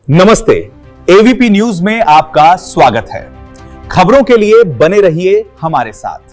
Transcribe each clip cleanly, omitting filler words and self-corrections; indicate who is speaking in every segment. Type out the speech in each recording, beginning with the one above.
Speaker 1: नमस्ते, AVP news में आपका स्वागत है। खबरों के लिए बने रहिए हमारे साथ।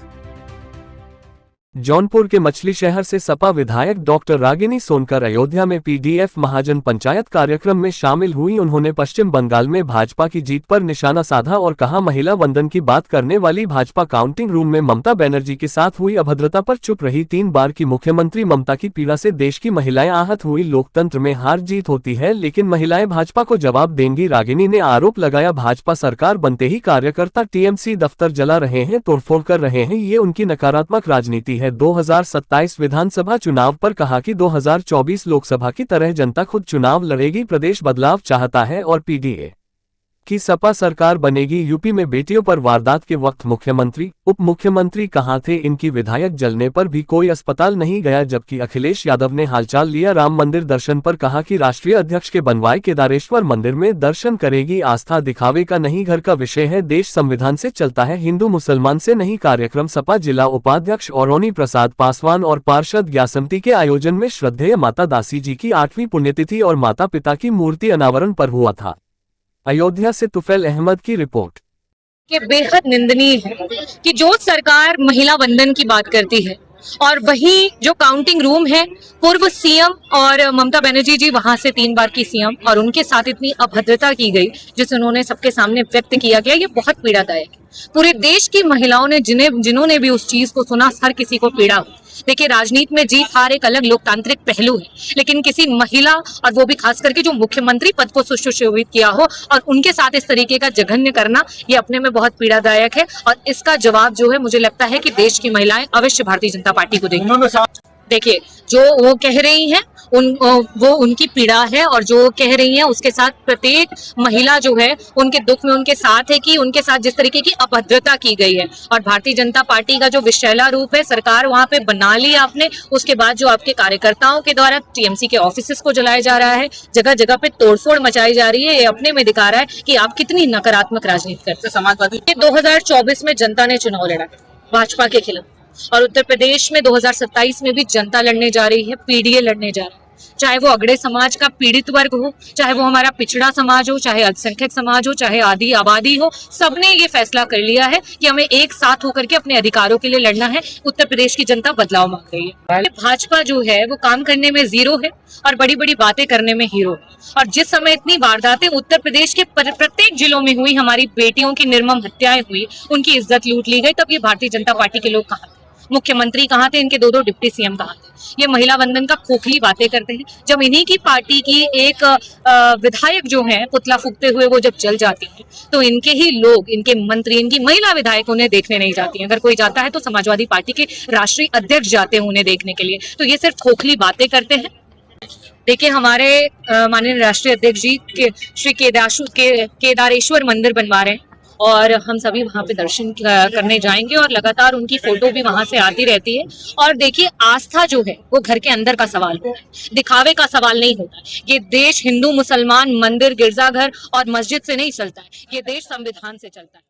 Speaker 2: जौनपुर के मछली शहर से सपा विधायक डॉक्टर रागिनी सोनकर अयोध्या में पीडीएफ महाजन पंचायत कार्यक्रम में शामिल हुई। उन्होंने पश्चिम बंगाल में भाजपा की जीत पर निशाना साधा और कहा, महिला वंदन की बात करने वाली भाजपा काउंटिंग रूम में ममता बनर्जी के साथ हुई अभद्रता पर चुप रही। 3 बार की मुख्यमंत्री ममता की पीड़ा से देश की महिलाएं आहत हुई। लोकतंत्र में हार जीत होती है, लेकिन महिलाएं भाजपा को जवाब देंगी। रागिनी ने आरोप लगाया, भाजपा सरकार बनते ही कार्यकर्ता टीएमसी दफ्तर जला रहे हैं, तोड़फोड़ कर रहे हैं। ये उनकी नकारात्मक राजनीति है। 2027 विधानसभा चुनाव पर कहा कि 2024 लोकसभा की तरह जनता खुद चुनाव लड़ेगी। प्रदेश बदलाव चाहता है और पीडीए की सपा सरकार बनेगी। यूपी में बेटियों पर वारदात के वक्त मुख्यमंत्री उप मुख्यमंत्री कहां थे? इनकी विधायक जलने पर भी कोई अस्पताल नहीं गया, जबकि अखिलेश यादव ने हालचाल लिया। राम मंदिर दर्शन पर कहा कि राष्ट्रीय अध्यक्ष के बनवाए केदारेश्वर मंदिर में दर्शन करेगी। आस्था दिखावे का नहीं, घर का विषय है। देश संविधान से चलता है, हिंदू मुसलमान से नहीं। कार्यक्रम सपा जिला उपाध्यक्ष औरोनी प्रसाद पासवान और पार्षद ज्ञासंती के आयोजन में श्रद्धेय माता दासी जी की 8वीं पुण्यतिथि और माता पिता की मूर्ति अनावरण पर हुआ था। अयोध्या से तुफैल अहमद की रिपोर्ट।
Speaker 3: कि बेहद निंदनीय है कि जो सरकार महिला वंदन की बात करती है और वही जो काउंटिंग रूम है, पूर्व सीएम और ममता बनर्जी जी वहां से 3 बार की सीएम, और उनके साथ इतनी अभद्रता की गई जिसे उन्होंने सबके सामने व्यक्त किया गया, ये बहुत पीड़ादायक है। पूरे देश की महिलाओं ने जिन्होंने भी उस चीज को सुना, हर किसी को पीड़ा हुई। देखिए, राजनीति में जीत हार एक अलग लोकतांत्रिक पहलू है, लेकिन किसी महिला और वो भी खास करके जो मुख्यमंत्री पद को सुशोभित किया हो और उनके साथ इस तरीके का जघन्य करना, ये अपने में बहुत पीड़ादायक है। और इसका जवाब जो है, मुझे लगता है कि देश की महिलाएं अवश्य भारतीय जनता पार्टी को देंगी। देखिए, जो वो कह रही हैं वो उनकी पीड़ा है, और जो कह रही हैं उसके साथ प्रत्येक महिला जो है उनके दुख में उनके साथ है कि उनके साथ जिस तरीके की अभद्रता की गई है। और भारतीय जनता पार्टी का जो विषैला रूप है, सरकार वहां पे बना ली आपने, उसके बाद जो आपके कार्यकर्ताओं के द्वारा टीएमसी के ऑफिसेस को जलाया जा रहा है, जगह जगह पे तोड़फोड़ मचाई जा रही है, ये अपने में दिखा रहा है कि आप कितनी नकारात्मक राजनीति करते। समाजवादी 2024 में जनता ने चुनाव लड़ा भाजपा के खिलाफ, और उत्तर प्रदेश में 2027 में भी जनता लड़ने जा रही है, पीडीए लड़ने जा रहा है। चाहे वो अगड़े समाज का पीड़ित वर्ग हो, चाहे वो हमारा पिछड़ा समाज हो, चाहे अल्पसंख्यक समाज हो, चाहे आदि आबादी हो, सबने ये फैसला कर लिया है कि हमें एक साथ होकर के अपने अधिकारों के लिए लड़ना है। उत्तर प्रदेश की जनता बदलाव मांग रही है। भाजपा जो है वो काम करने में जीरो है और बड़ी बड़ी बातें करने में हीरो है। और जिस समय इतनी वारदातें उत्तर प्रदेश के प्रत्येक जिलों में हुई, हमारी बेटियों की निर्मम हत्याएं हुई, उनकी इज्जत लूट ली गई, तब ये भारतीय जनता पार्टी के लोग कहाँ थे? मुख्यमंत्री कहाँ थे? इनके 2 डिप्टी सीएम कहाँ थे? ये महिला वंदन का खोखली बातें करते हैं। जब इन्हीं की पार्टी की एक विधायक जो है पुतला फूकते हुए वो जब जल जाती है, तो इनके ही लोग, इनके मंत्री, इनकी महिला विधायक उन्हें देखने नहीं जाती हैं। अगर कोई जाता है तो समाजवादी पार्टी के राष्ट्रीय अध्यक्ष जाते हैं उन्हें देखने के लिए। तो ये सिर्फ खोखली बातें करते हैं। देखिए, हमारे माननीय राष्ट्रीय अध्यक्ष जी श्री केदारेश्वर मंदिर बनवा रहे हैं, और हम सभी वहां पे दर्शन करने जाएंगे, और लगातार उनकी फोटो भी वहां से आती रहती है। और देखिए, आस्था जो है वो घर के अंदर का सवाल होता है, दिखावे का सवाल नहीं होता। ये देश हिंदू मुसलमान, मंदिर, गिरजाघर और मस्जिद से नहीं चलता है, ये देश संविधान से चलता है।